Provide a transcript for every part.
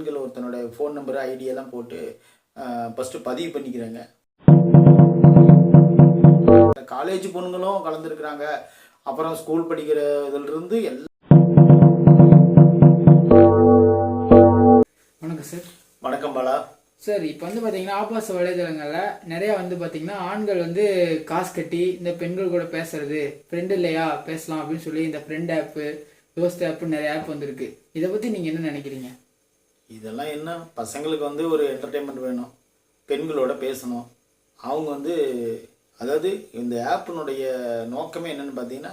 பெண்கள் ஒருத்தனோட phone number ஐடியெல்லாம் போட்டு ஃபஸ்ட்டு பதிவு பண்ணிக்கிறாங்க. காலேஜ் பொண்ணுங்களும் கலந்துருக்குறாங்க. அப்புறம் ஸ்கூல் படிக்கிற இதிலிருந்து வணக்கம் சார். வணக்கம் பாலா சார். இப்போ பார்த்தீங்கன்னா ஆபாச வலைதளங்களில் நிறையா பார்த்தீங்கன்னா ஆண்கள் காசு கட்டி இந்த பெண்கள் கூட பேசுறது, ஃப்ரெண்டு இல்லையா பேசலாம் அப்படின்னு சொல்லி இந்த ஃப்ரெண்ட் ஆப்பு, தோஸ்த் ஆப்பு நிறைய ஆப் வந்திருக்கு. இதை பற்றி நீங்கள் என்ன நினைக்கிறீங்க? இதெல்லாம் என்ன, பசங்களுக்கு ஒரு என்டர்டெயின்மெண்ட் வேணும், பெண்களோட பேசணும். அவங்க அதாவது இந்த ஆப்பினுடைய நோக்கமே என்னென்னு பார்த்தீங்கன்னா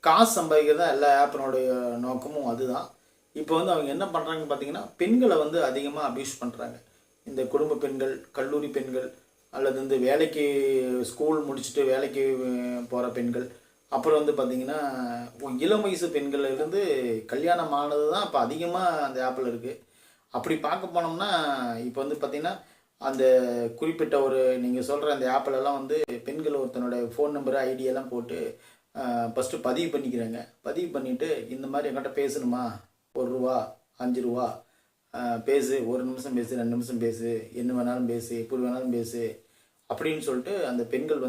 காசு சம்பாதிக்கிறது தான். எல்லா ஆப்பினுடைய நோக்கமும் அதுதான். இப்போ அவங்க என்ன பண்ணுறாங்கன்னு பார்த்தீங்கன்னா பெண்களை அதிகமாக அப்யூஸ் பண்ணுறாங்க. இந்த குடும்ப பெண்கள், கல்லூரி பெண்கள், அல்லது வேலைக்கு ஸ்கூல் முடிச்சுட்டு வேலைக்கு போகிற பெண்கள், அப்புறம் பார்த்திங்கன்னா இளம் வயசு பெண்கள்லேருந்து கல்யாணம் ஆனது தான் இப்போ அதிகமாக அந்த ஆப்பில் இருக்குது. அப்படி பார்க்க போனோம்னா இப்போ பார்த்திங்கன்னா அந்த குறிப்பிட்ட நீங்கள் சொல்கிற அந்த ஆப்பிலெல்லாம் பெண்கள் ஒருத்தனோட ஃபோன் நம்பரு ஐடியெல்லாம் போட்டு ஃபஸ்ட்டு பதிவு பண்ணிக்கிறாங்க. பதிவு பண்ணிவிட்டு இந்த மாதிரி என்கிட்ட பேசணுமா, ₹1, ₹5 பேசு, 1 நிமிஷம் பேசு, 2 நிமிஷம் பேசு, என்ன வேணாலும் பேசு, எப்படி வேணாலும் பேசு அப்படின்னு சொல்லிட்டு அந்த பெண்கள்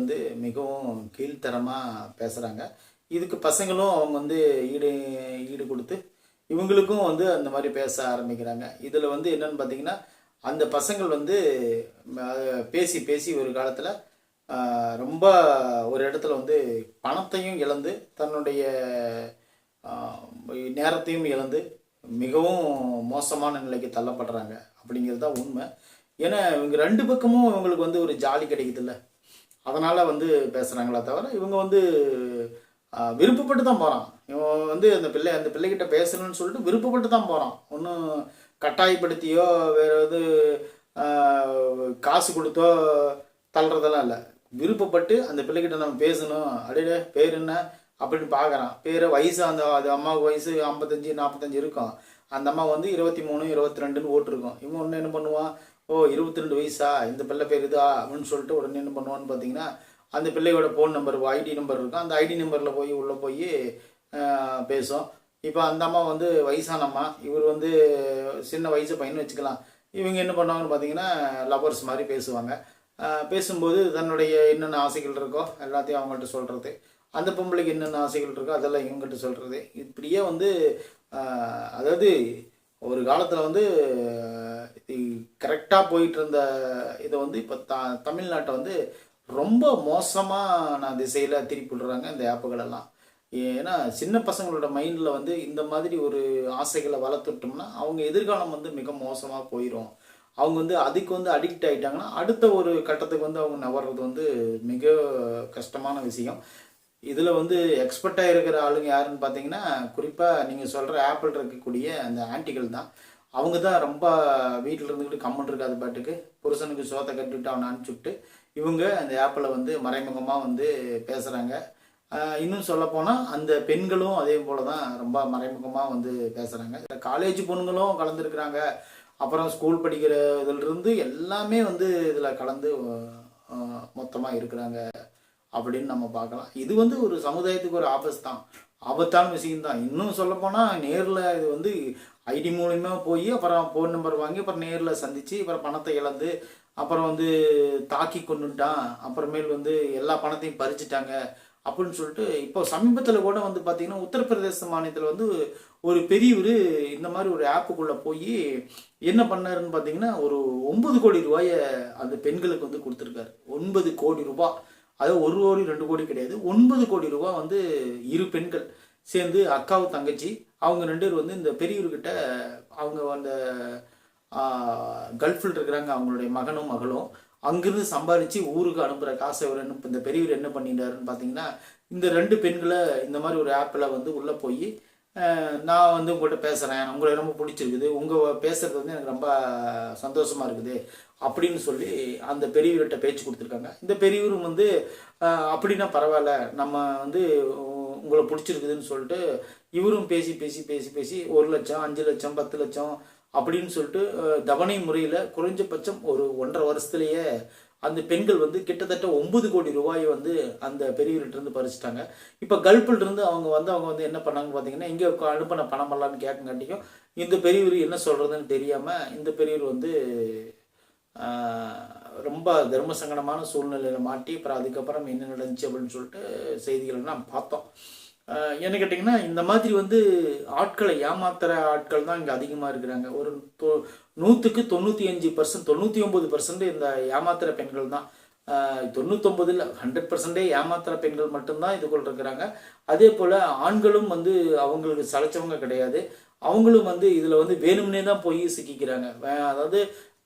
மிகவும் கீழ்த்தரமாக பேசுகிறாங்க. இதுக்கு பசங்களும் அவங்க ஈடு கொடுத்து இவங்களுக்கும் அந்த மாதிரி பேச ஆரம்பிக்கிறாங்க. இதில் என்னென்னு பார்த்தீங்கன்னா அந்த பசங்கள் பேசி பேசி ஒரு காலத்தில் ரொம்ப ஒரு இடத்துல பணத்தையும் இழந்து தன்னுடைய நேரத்தையும் இழந்து மிகவும் மோசமான நிலைக்கு தள்ளப்படுறாங்க அப்படிங்கிறது தான் உண்மை. ஏன்னா இவங்க ரெண்டு பக்கமும் இவங்களுக்கு ஒரு ஜாலி கிடைக்குதுல்ல, அதனால் பேசுகிறாங்களா தவிர இவங்க விருப்பப்பட்டு தான் போகிறான். இவன் அந்த பிள்ளைகிட்ட பேசணும்னு சொல்லிட்டு விருப்பப்பட்டு தான் போகிறான். ஒன்றும் கட்டாயப்படுத்தியோ வேறு காசு கொடுத்தோ தள்ளுறதெல்லாம் இல்லை. விருப்பப்பட்டு அந்த பிள்ளைகிட்ட நம்ம பேசணும், அப்படியே பேர் என்ன அப்படின்னு பார்க்குறான். பேரை வயசு அது அம்மாவுக்கு வயசு 55 45 இருக்கும். அந்த அம்மா 23 22 ஓட்டிருக்கோம். இவன் ஒன்று என்ன பண்ணுவான், 22 வயசா, இந்த பிள்ளை பேர் இதா அப்படின்னு சொல்லிட்டு உடனே என்ன பண்ணுவான்னு பார்த்தீங்கன்னா அந்த பிள்ளையோட ஃபோன் நம்பர், ஐடி நம்பர் இருக்கும். அந்த ஐடி நம்பரில் உள்ளே போய் பேசும். இப்போ அந்த அம்மா வயசானம்மா, இவர் சின்ன வயசு பையன் வச்சுக்கலாம். இவங்க என்ன பண்ணுவாங்கன்னு பார்த்தீங்கன்னா லவர்ஸ் மாதிரி பேசுவாங்க. பேசும்போது தன்னுடைய என்னென்ன ஆசைகள் இருக்கோ எல்லாத்தையும் அவங்கள்ட்ட சொல்கிறது, அந்த பொம்பளைக்கு என்னென்ன ஆசைகள் இருக்கோ அதெல்லாம் இவங்ககிட்ட சொல்கிறது. இப்படியே அதாவது ஒரு காலத்தில் கரெக்டாக போயிட்டு இருந்த இதை இப்போ தமிழ்நாட்டை ரொம்ப மோசமான திசையில் திருப்பி விடுறாங்க இந்த ஆப்புகளெல்லாம். ஏன்னா சின்ன பசங்களோட மைண்டில் இந்த மாதிரி ஒரு ஆசைகளை வளர்த்துட்டோம்னா அவங்க எதிர்காலம் மிக மோசமாக போயிடும். அவங்க அதுக்கு அடிக்ட் ஆகிட்டாங்கன்னா அடுத்த ஒரு கட்டத்துக்கு அவங்க நவர்றது மிக கஷ்டமான விஷயம். இதில் எக்ஸ்பர்ட்டாக இருக்கிற ஆளுங்க யாருன்னு பார்த்தீங்கன்னா குறிப்பாக நீங்கள் சொல்கிற ஆப்பிள் இருக்கக்கூடிய அந்த ஆன்டிகள் தான். அவங்க தான் ரொம்ப வீட்டில் இருந்துக்கிட்டு கம்மன் இருக்காது பாட்டுக்கு புருஷனுக்கு சோத்தை கட்டிவிட்டு அவனை அனுப்பிச்சுட்டு இவங்க அந்த ஆப்பில் மறைமுகமாக பேசுகிறாங்க. இன்னும் சொல்லப்போனால் அந்த பெண்களும் அதே போல் தான் ரொம்ப மறைமுகமாக பேசுகிறாங்க. காலேஜ் பொண்ணுங்களும் கலந்துருக்குறாங்க. அப்புறம் ஸ்கூல் படிக்கிற இதிலிருந்து எல்லாமே இதில் கலந்து மொத்தமாக இருக்கிறாங்க அப்படின்னு நம்ம பார்க்கலாம். இது ஒரு சமுதாயத்துக்கு ஒரு ஆபத்தான விஷயம்தான். இன்னும் சொல்லப்போனால் நேரில் இது ஐடி மூலிமா போய் அப்புறம் ஃபோன் நம்பர் வாங்கி அப்புறம் நேரில் சந்தித்து அப்புறம் பணத்தை இழந்து அப்புறம் தாக்கி கொண்டுட்டான், அப்புறமேல் எல்லா பணத்தையும் பறிச்சுட்டாங்க அப்படின்னு சொல்லிட்டு இப்போ சமீபத்தில் கூட பார்த்தீங்கன்னா உத்தரப்பிரதேச மாநிலத்தில் ஒரு பெரியவர் இந்த மாதிரி ஒரு ஆப்புக்குள்ளே போய் என்ன பண்ணாருன்னு பார்த்தீங்கன்னா ஒரு 9 கோடி ரூபாயை அந்த பெண்களுக்கு கொடுத்துருக்காரு. 9 கோடி ரூபாய், அதாவது 1 கோடி 2 கோடி கிடையாது, 9 கோடி ரூபாய் இரு பெண்கள் சேர்ந்து அக்காவும் தங்கச்சி அவங்க 2 பேர் இந்த பெரியவர்கிட்ட அவங்க அந்த கல்ஃபில் இருக்கிறாங்க, அவங்களுடைய மகனும் மகளும் அங்கிருந்து சம்பாதிச்சு ஊருக்கு அனுப்புகிற காசை இந்த பெரியவர் என்ன பண்ணிட்டாருன்னு பார்த்தீங்கன்னா இந்த 2 பெண்களை இந்த மாதிரி ஒரு ஆப்பில் உள்ளே போய் நான் உங்கள்கிட்ட பேசுகிறேன், உங்களை ரொம்ப பிடிச்சிருக்குது, உங்கள் பேசுகிறது எனக்கு ரொம்ப சந்தோஷமாக இருக்குது அப்படின்னு சொல்லி அந்த பெரியவர்கிட்ட பேச்சு கொடுத்துருக்காங்க. இந்த பெரியவரும் அப்படின்னா பரவாயில்ல, நம்ம உங்களை பிடிச்சிருக்குதுன்னு சொல்லிட்டு இவரும் பேசி பேசி பேசி பேசி 1 லட்சம் 5 லட்சம் 10 லட்சம் அப்படின்னு சொல்லிட்டு தவணை முறையில் குறைஞ்சபட்சம் ஒரு 1.5 வருஷத்துலேயே அந்த பெண்கள் வந்து கிட்டத்தட்ட 9 கோடி ரூபாயை வந்து அந்த பெரியவர்கிட்ட இருந்து பறிச்சிட்டாங்க. இப்போ கல்ஃபில் இருந்து அவங்க வந்து என்ன பண்ணாங்கன்னு பார்த்தீங்கன்னா, இங்கே அனுப்பின பணமெல்லாம்னு கேட்கங்காட்டியும் இந்த பெரியவர் என்ன சொல்கிறதுன்னு தெரியாமல் இந்த பெரியவர் வந்து ரொம்ப தர்ம சங்கடமான சூழ்நிலையில் மாட்டி அப்புறம் அதுக்கப்புறம் என்ன நடந்துச்சு அப்படின்னு சொல்லிட்டு செய்திகளை நாம் பார்த்தோம். என்ன கேட்டிங்கன்னா, இந்த மாதிரி வந்து ஆட்களை ஏமாத்துகிற ஆட்கள் தான் இங்கே அதிகமாக இருக்கிறாங்க. ஒரு 100க்கு 95%, 99% இந்த ஏமாத்துகிற பெண்கள் தான். 99 இல்லை 100% ஏமாத்துகிற பெண்கள் மட்டும்தான் இதுக்குள்ள இருக்கிறாங்க. அதே போல் ஆண்களும் வந்து அவங்களுக்கு சளைச்சவங்க கிடையாது. அவங்களும் வந்து இதில் வந்து வேணும்னே தான் போய் சிக்கிக்கிறாங்க. அதாவது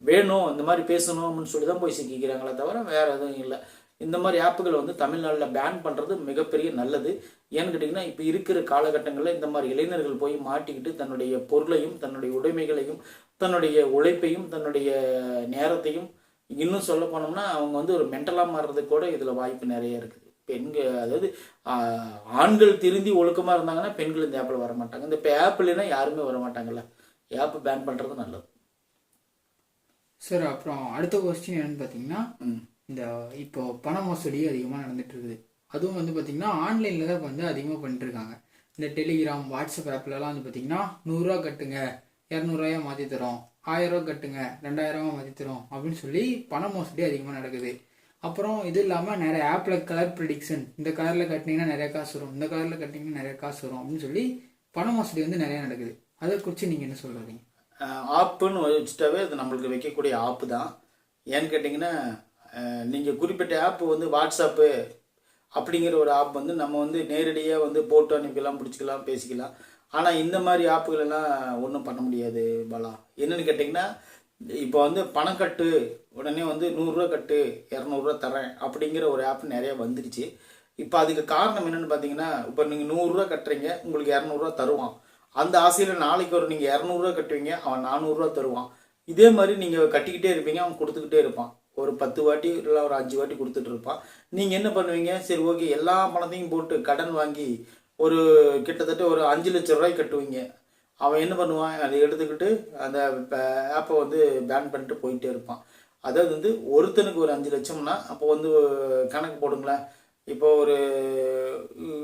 வேணும் இந்த மாதிரி பேசணும் அப்படின்னு சொல்லி தான் போய் சிக்கிக்கிறாங்களே தவிர வேறு எதுவும் இல்லை. இந்த மாதிரி ஆப்புகளை வந்து தமிழ்நாட்டில் பேன் பண்ணுறது மிகப்பெரிய நல்லது. ஏன்னு கேட்டிங்கன்னா, இப்போ இருக்கிற காலகட்டங்களில் இந்த மாதிரி இளைஞர்கள் போய் மாட்டிக்கிட்டு தன்னுடைய பொருளையும் தன்னுடைய உடைமைகளையும் தன்னுடைய உழைப்பையும் தன்னுடைய நேரத்தையும் இன்னும் சொல்ல போனோம்னா அவங்க வந்து ஒரு மென்டலாக மாறுறதுக்கு கூட இதில் வாய்ப்பு நிறைய இருக்குது. பெண்கள் அதாவது ஆண்கள் திருந்தி ஒழுக்கமாக இருந்தாங்கன்னா பெண்கள் இந்த ஆப்பில் வர மாட்டாங்க. இந்த இப்போ ஆப் இல்லைன்னா யாருமே வர மாட்டாங்கல்ல. ஆப் பேன் பண்ணுறது நல்லது சார். அப்புறம் அடுத்த கொஸ்டின் என்னன்னு பார்த்தீங்கன்னா, இந்த இப்போ பண மோசடி அதிகமாக நடந்துட்டு இருக்குது. அதுவும் வந்து பார்த்திங்கன்னா ஆன்லைனில் தான் வந்து அதிகமாக பண்ணிட்டுருக்காங்க. இந்த டெலிகிராம், வாட்ஸ்அப் ஆப்லலாம் வந்து பார்த்திங்கன்னா 100 ரூபா கட்டுங்க 200 ரூபாயா மாற்றி தரோம், 1000 ரூபா கட்டுங்க 2000 மாற்றி தரோம் அப்படின்னு சொல்லி பண மோசடி அதிகமாக நடக்குது. அப்புறம் இது இல்லாமல் நிறைய ஆப்பில் கலர் ப்ரிடிக்ஷன், இந்த கலரில் கட்டினீங்கன்னா நிறைய காசு வரும், இந்த கலரில் கட்டினீங்கன்னா நிறைய காசு வரும் அப்படின்னு சொல்லி பண மோசடி வந்து நிறையா நடக்குது. அதை குறித்து நீங்கள் என்ன சொல்கிறீங்க? ஆப்புன்னு வச்சுட்டாவே அது நம்மளுக்கு வைக்கக்கூடிய ஆப்பு தான். ஏன்னு கேட்டிங்கன்னா, நீங்கள் குறிப்பிட்ட ஆப்பு வந்து வாட்ஸ்அப்பு அப்படிங்கிற ஒரு ஆப் வந்து நம்ம வந்து நேரடியாக வந்து போட்டு அனுப்பிக்கலாம், பிடிச்சிக்கலாம், பேசிக்கலாம். ஆனால் இந்த மாதிரி ஆப்புகளெல்லாம் ஒன்றும் பண்ண முடியாது பாலா. என்னென்னு கேட்டிங்கன்னா, இப்போ வந்து பணம் கட்டு உடனே வந்து 100 ரூபா கட்டு 200 ரூபா தரேன் அப்படிங்கிற ஒரு ஆப் நிறையா வந்துடுச்சு. இப்போ அதுக்கு காரணம் என்னென்னு பார்த்தீங்கன்னா, இப்போ நீங்கள் 100 ரூபா கட்டுறீங்க, உங்களுக்கு 200 ரூபா தருவான். அந்த ஆசையில் நாளைக்கு ஒரு நீங்கள் 200 ரூபா கட்டுவீங்க, அவன் 400 ரூபா தருவான். இதே மாதிரி நீங்கள் கட்டிக்கிட்டே இருப்பீங்க, அவன் கொடுத்துக்கிட்டே இருப்பான். ஒரு 10 வாட்டி இல்லை ஒரு 5 வாட்டி கொடுத்துட்டு இருப்பான். நீங்கள் என்ன பண்ணுவீங்க, சரி ஓகே எல்லா பணத்தையும் போட்டு கடன் வாங்கி ஒரு கிட்டத்தட்ட ஒரு 5 லட்சம் ரூபாய் கட்டுவீங்க. அவன் என்ன பண்ணுவான், அதை எடுத்துக்கிட்டு அந்த ஆப்பை வந்து பேன் பண்ணிட்டு போயிட்டே இருப்பான். அதாவது வந்து ஒருத்தனுக்கு ஒரு 5 லட்சம்னா அப்போ வந்து கணக்கு போடுங்களேன். இப்போ ஒரு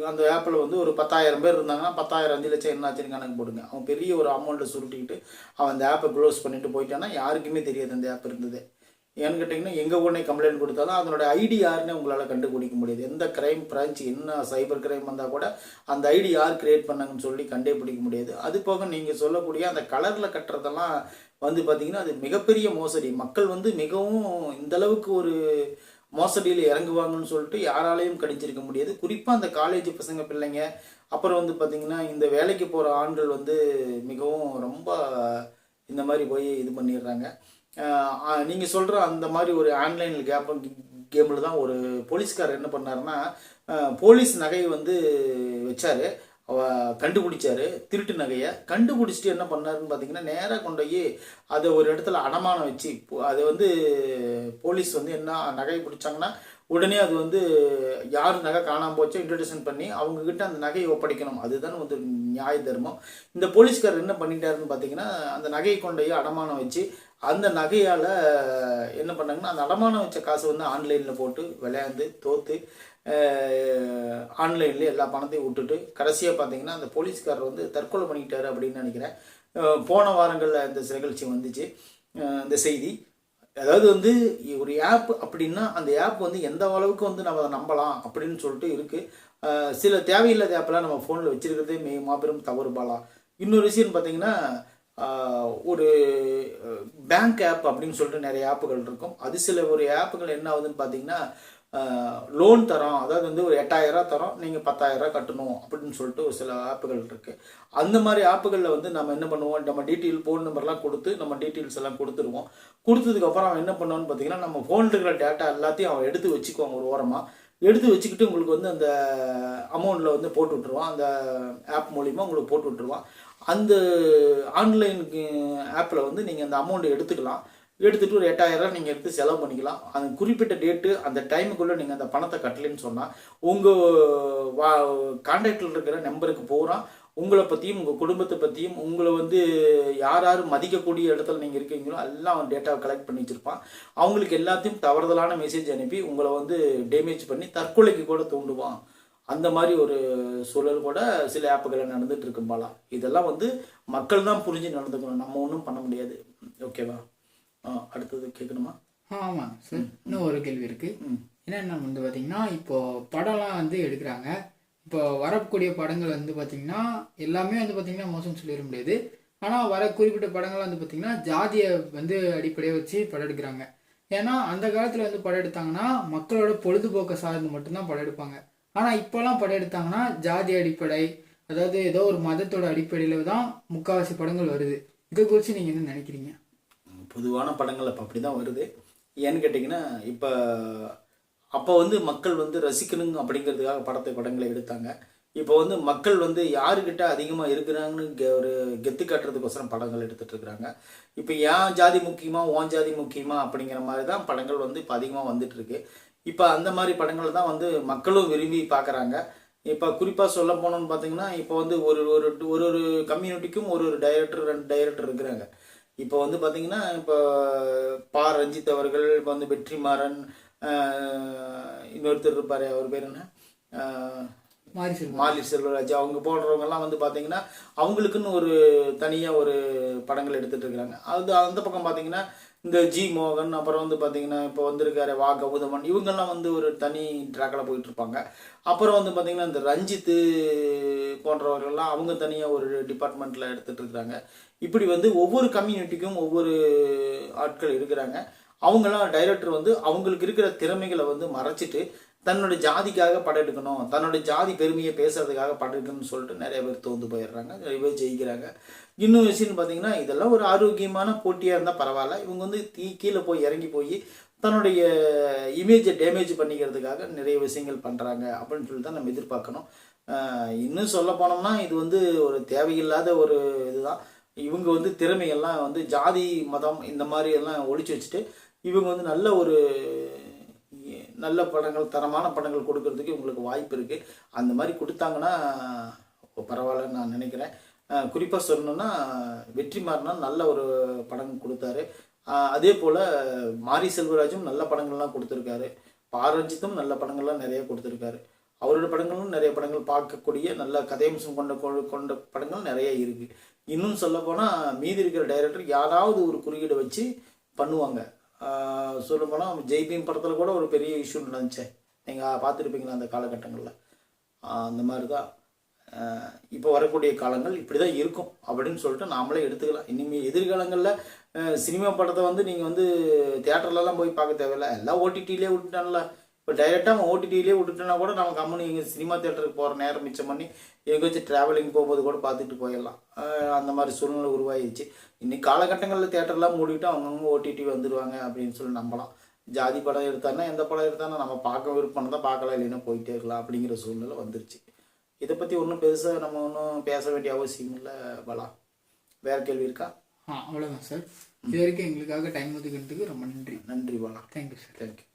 அந்த ஆப்பில் வந்து ஒரு 10,000 பேர் இருந்தாங்கன்னா 10,000 5 லட்சம் என்னாச்சுன்னு கணக்கு போடுங்க. அவன் பெரிய ஒரு அமௌண்ட்டை சுருட்டிக்கிட்டு அவன் அந்த ஆப்பை க்ளோஸ் பண்ணிட்டு போயிட்டான்னா யாருக்குமே தெரியாது அந்த ஆப் இருந்தது. ஏன்னு கேட்டிங்கன்னா, எங்கே உடனே கம்ப்ளைண்ட் கொடுத்தாலும் அதனோட ஐடி யாருன்னு உங்களால் கண்டுபிடிக்க முடியாது. எந்த கிரைம் பிரான்ச் என்ன சைபர் கிரைம் வந்தால் கூட அந்த ஐடி யார் கிரியேட் பண்ணாங்கன்னு சொல்லி கண்டுபிடிக்க முடியாது. அது போக நீங்கள் சொல்லக்கூடிய அந்த கலரில் கட்டுறதெல்லாம் வந்து பார்த்திங்கன்னா அது மிகப்பெரிய மோசடி. மக்கள் வந்து மிகவும் இந்தளவுக்கு ஒரு மோசடியில் இறங்குவாங்கன்னு சொல்லிட்டு யாராலையும் கணிச்சிருக்க முடியாது. குறிப்பாக அந்த காலேஜ் பசங்க பிள்ளைங்க, அப்புறம் வந்து பார்த்திங்கன்னா இந்த வேலைக்கு போகிற ஆண்கள் வந்து மிகவும் ரொம்ப இந்த மாதிரி போய் இது பண்ணிடுறாங்க. நீங்கள் சொல்கிற அந்த மாதிரி ஒரு ஆன்லைனில் கேமில் தான் ஒரு போலீஸ்காரர் என்ன பண்ணாருன்னா, போலீஸ் நகையை வந்து வச்சார், கண்டுபிடிச்சாரு திருட்டு நகையை. கண்டுபிடிச்சிட்டு என்ன பண்ணாருன்னு பார்த்தீங்கன்னா, நேராக கொண்டு போய் அதை ஒரு இடத்துல அடமானம் வச்சு அதை வந்து போலீஸ் வந்து என்ன நகையை பிடிச்சாங்கன்னா உடனே அது வந்து யார் நகை காணாமல் போச்சோ இன்ட்ரடியூஷன் பண்ணி அவங்கக்கிட்ட அந்த நகையை ஒப்படைக்கணும். அதுதான் வந்து நியாய தர்மம். இந்த போலீஸ்காரர் என்ன பண்ணிட்டாருன்னு பார்த்தீங்கன்னா, அந்த நகையை கொண்டு போய் அடமானம் வச்சு அந்த நகையால் என்ன பண்ணாங்கன்னா, அந்த அடமானம் வச்ச காசு வந்து ஆன்லைனில் போட்டு விளையாண்டு தோற்று ஆன்லைன்லேயே எல்லா பணத்தையும் விட்டுட்டு கடைசியாக பார்த்தீங்கன்னா அந்த போலீஸ்காரர் வந்து தற்கொலை பண்ணிக்கிட்டாரு அப்படின்னு நினைக்கிறேன். போன வாரங்களில் இந்த நிகழ்ச்சி வந்துச்சு இந்த செய்தி. அதாவது வந்து ஒரு ஆப் அப்படின்னா அந்த ஆப் வந்து எந்த அளவுக்கு வந்து நம்ம அதை நம்பலாம் அப்படின்னு சொல்லிட்டு இருக்குது. சில தேவையில்லாத ஆப்பெல்லாம் நம்ம ஃபோனில் வச்சுருக்கிறதே மாபெரும் தவறு பாலா. இன்னொரு விஷயம்னு பார்த்தீங்கன்னா, ஒரு பேங்க் ஆப் அப்படின்னு சொல்லிட்டு நிறைய ஆப்புகள் இருக்கும். அது சில ஒரு ஆப்புகள் என்ன ஆகுதுன்னு பார்த்தீங்கன்னா, லோன் தரோம், அதாவது வந்து ஒரு 8,000 ரூபா தரோம், நீங்கள் 10,000 ரூபா கட்டணும் அப்படின்னு சொல்லிட்டு ஒரு சில ஆப்புகள் இருக்குது. அந்த மாதிரி ஆப்புகளில் வந்து நம்ம என்ன பண்ணுவோம், நம்ம டீட்டெயில் ஃபோன் நம்பர்லாம் கொடுத்து நம்ம டீட்டெயில்ஸ் எல்லாம் கொடுத்துருவோம். கொடுத்ததுக்கப்புறம் அவன் என்ன பண்ணுவான்னு பார்த்தீங்கன்னா, நம்ம ஃபோனில் இருக்கிற டேட்டா எல்லாத்தையும் அவன் எடுத்து வச்சுக்குவான். ஒரு ஓரமாக எடுத்து வச்சுக்கிட்டு உங்களுக்கு வந்து அந்த அமௌண்ட்டில் வந்து போட்டு விட்ருவான். அந்த ஆப் மூலிமா உங்களுக்கு போட்டு விட்ருவான். அந்த ஆன்லைன் ஆப்பில் வந்து நீங்கள் அந்த அமௌண்ட்டை எடுத்துக்கலாம். எடுத்துகிட்டு ஒரு 8,000 ரூபா நீங்கள் எடுத்து செலவு பண்ணிக்கலாம். அந்த குறிப்பிட்ட டேட்டு அந்த டைமுக்குள்ளே நீங்கள் அந்த பணத்தை கட்டலைன்னு சொன்னால் உங்கள் கான்டாக்டில் இருக்கிற நம்பருக்கு பூரா உங்களை பற்றியும் உங்கள் குடும்பத்தை பற்றியும் உங்களை வந்து யார் யார் மதிக்கக்கூடிய இடத்துல நீங்கள் இருக்கீங்களோ எல்லாம் அவன் டேட்டாவை கலெக்ட் பண்ணி வச்சுருப்பான். அவங்களுக்கு எல்லாத்தையும் தவறுதலான மெசேஜ் அனுப்பி உங்களை வந்து டேமேஜ் பண்ணி தற்கொலைக்கு கூட தூண்டுவான். அந்த மாதிரி ஒரு சூழல் கூட சில ஆப்புகளை நடந்துட்டு இருக்கும்பாலா. இதெல்லாம் வந்து மக்கள் தான் புரிஞ்சு நடந்துக்கணும், நம்ம ஒன்றும் பண்ண முடியாது. ஓகேவா? அடுத்தது கேட்கணுமா? ஆமாம் சார், இன்னும் ஒரு கேள்வி இருக்கு. என்னென்ன வந்து பார்த்தீங்கன்னா, இப்போ படம்லாம் வந்து எடுக்கிறாங்க. இப்போ வரக்கூடிய படங்கள் வந்து பார்த்தீங்கன்னா எல்லாமே வந்து பார்த்தீங்கன்னா மோசம் சொல்லிட முடியாது. ஆனால் வர குறிப்பிட்ட படங்கள் வந்து பார்த்தீங்கன்னா ஜாதியை வந்து அடிப்படையாக வச்சு படம் எடுக்கிறாங்க. ஏன்னா அந்த காலத்தில் வந்து படம் எடுத்தாங்கன்னா மக்களோட பொழுதுபோக்கை சார்ந்து மட்டும்தான் படம் எடுப்பாங்க. ஆனால் இப்போலாம் படம் எடுத்தாங்கன்னா ஜாதி அடிப்படை, அதாவது ஏதோ ஒரு மதத்தோட அடிப்படையில் தான் முக்கால்வாசி படங்கள் வருது. இதை குறித்து நீங்கள் என்ன நினைக்கிறீங்க? பொதுவான படங்கள் இப்போ அப்படி தான் வருது. ஏன்னு கேட்டிங்கன்னா, இப்போ அப்போ வந்து மக்கள் வந்து ரசிக்கணுங்க அப்படிங்கிறதுக்காக படங்களை எடுத்தாங்க. இப்போ வந்து மக்கள் வந்து யாருக்கிட்ட அதிகமாக இருக்கிறாங்கன்னு ஒரு கெத்து காட்டுறதுக்கோசரம் படங்கள் எடுத்துகிட்டு இருக்கிறாங்க. இப்போ ஏன் ஜாதி முக்கியமா ஓன் ஜாதி முக்கியமா அப்படிங்கிற மாதிரி தான் படங்கள் வந்து இப்போ அதிகமாக வந்துட்டு இருக்கு. இப்போ அந்த மாதிரி படங்கள் தான் வந்து மக்களும் விரும்பி பார்க்குறாங்க. இப்போ குறிப்பாக சொல்ல போனோம்னு பார்த்தீங்கன்னா, இப்போ வந்து ஒரு ஒரு ஒரு கம்யூனிட்டிக்கும் ஒரு டைரக்டர் 2 டைரக்டர் இருக்கிறாங்க. இப்போ வந்து பார்த்தீங்கன்னா, இப்போ பா ரஞ்சித் அவர்கள், இப்போ வந்து வெற்றிமாறன், இன்னொருத்தர் இருப்பார், அவர் பேர் என்ன, மாரி செல்வராஜ், அவங்க போடுறவங்கெல்லாம் வந்து பார்த்தீங்கன்னா அவங்களுக்குன்னு ஒரு தனியாக ஒரு படங்கள் எடுத்துகிட்டு இருக்கிறாங்க. அது அந்த பக்கம் பார்த்தீங்கன்னா இந்த ஜி மோகன், அப்புறம் வந்து பார்த்தீங்கன்னா இப்போ வந்திருக்காரு வா கௌதமன், இவங்கெல்லாம் வந்து ஒரு தனி ட்ராக்கில் போயிட்டுருப்பாங்க. அப்புறம் வந்து பார்த்தீங்கன்னா இந்த ரஞ்சித்து போன்றவர்கள்லாம் அவங்க தனியாக ஒரு டிபார்ட்மெண்ட்டில் எடுத்துகிட்டு இருக்கிறாங்க. இப்படி வந்து ஒவ்வொரு கம்யூனிட்டிக்கும் ஒவ்வொரு ஆட்கள் இருக்கிறாங்க. அவங்களாம் டைரக்டர் வந்து அவங்களுக்கு இருக்கிற திறமைகளை வந்து மறைச்சிட்டு தன்னுடைய ஜாதிக்காக படம் எடுக்கணும், தன்னுடைய ஜாதி பெருமையை பேசுறதுக்காக படம் எடுக்கணும்னு சொல்லிட்டு நிறைய பேர் தோந்து போயிடுறாங்க, நிறைய பேர் ஜெயிக்கிறாங்க. இன்னும் விஷயம்னு பார்த்தீங்கன்னா, இதெல்லாம் ஒரு ஆரோக்கியமான போட்டியாக இருந்தால் பரவாயில்ல. இவங்க வந்து கீழே போய் இறங்கி போய் தன்னுடைய இமேஜை டேமேஜ் பண்ணிக்கிறதுக்காக நிறைய விஷயங்கள் பண்ணுறாங்க அப்படின்னு சொல்லி தான் நம்ம எதிர்பார்க்கணும். இன்னும் சொல்ல போனோம்னா இது வந்து ஒரு தேவையில்லாத ஒரு இதுதான். இவங்க வந்து திறமையெல்லாம் வந்து ஜாதி மதம் இந்த மாதிரி எல்லாம் ஒழிச்சு வச்சுட்டு இவங்க வந்து நல்ல படங்கள், தரமான படங்கள் கொடுக்கறதுக்கு இவங்களுக்கு வாய்ப்பு இருக்குது. அந்த மாதிரி கொடுத்தாங்கன்னா பரவாயில்லன்னு நான் நினைக்கிறேன். குறிப்பாக சொல்லணுன்னா வெற்றிமாறனா நல்ல ஒரு படம் கொடுத்தாரு. அதே போல் மாரி செல்வராஜும் நல்ல படங்கள்லாம் கொடுத்துருக்காரு. பாரஞ்சித்தும் நல்ல படங்கள்லாம் நிறைய கொடுத்துருக்காரு. அவரோட படங்களும் நிறைய படங்கள் பார்க்கக்கூடிய நல்ல கதையம்சம் கொண்ட படங்கள் நிறைய இருக்குது. இன்னும் சொல்ல போனால் மீதி இருக்கிற டைரக்டர் யாராவது ஒரு குறியீடை வச்சு பண்ணுவாங்க. சொல்ல போனால் ஜெய்பீம் படத்தில் கூட ஒரு பெரிய இஷ்யூ நடந்துச்சேன், நீங்கள் பார்த்துருப்பீங்களா அந்த காலகட்டங்களில். அந்த மாதிரி தான் இப்போ வரக்கூடிய காலங்கள் இப்படி தான் இருக்கும் அப்படின்னு சொல்லிட்டு நாமளே எடுத்துக்கலாம். இனிமேல் எதிர்காலங்களில் சினிமா படத்தை வந்து நீங்கள் வந்து தியேட்டர்லலாம் போய் பார்க்க தேவையில்லை, எல்லாம் ஓடிடியிலே விட்டுட்டான்ல. இப்போ டைரெக்டாக அவன் ஓடிடியிலே விட்டுட்டோன்னா கூட நம்ம கம்மனு எங்கள் சினிமா தியேட்டருக்கு போகிற நேரம் மிச்சம் பண்ணி எங்கேயாச்சும் ட்ராவலிங் போகும்போது கூட பார்த்துட்டு போயிடலாம். அந்த மாதிரி சூழ்நிலை உருவாகிடுச்சு. இன்னைக்கு காலகட்டங்களில் தியேட்டர்லாம் மூடிவிட்டு அவங்கவுங்க ஓடிடி வந்துடுவாங்க அப்படின்னு சொல்லி நம்பலாம். ஜாதி படம் எடுத்தாங்கன்னா எந்த படம் எடுத்தாலும் நம்ம பார்க்க விருப்பம் தான் பார்க்கலாம், இல்லைன்னா போயிட்டே இருக்கலாம் அப்படிங்கிற சூழ்நிலை வந்துருச்சு. இதை பற்றி ஒன்றும் பெருசாக நம்ம ஒன்றும் பேச வேண்டிய அவசியம் இல்லை பலா. வேறு கேள்வி இருக்கா? அவ்வளோதான் சார். இது வரைக்கும் எங்களுக்காக டைம் ஒதுக்கிறதுக்கு ரொம்ப நன்றி. நன்றி பலா. Thank you sir. தேங்க்யூ.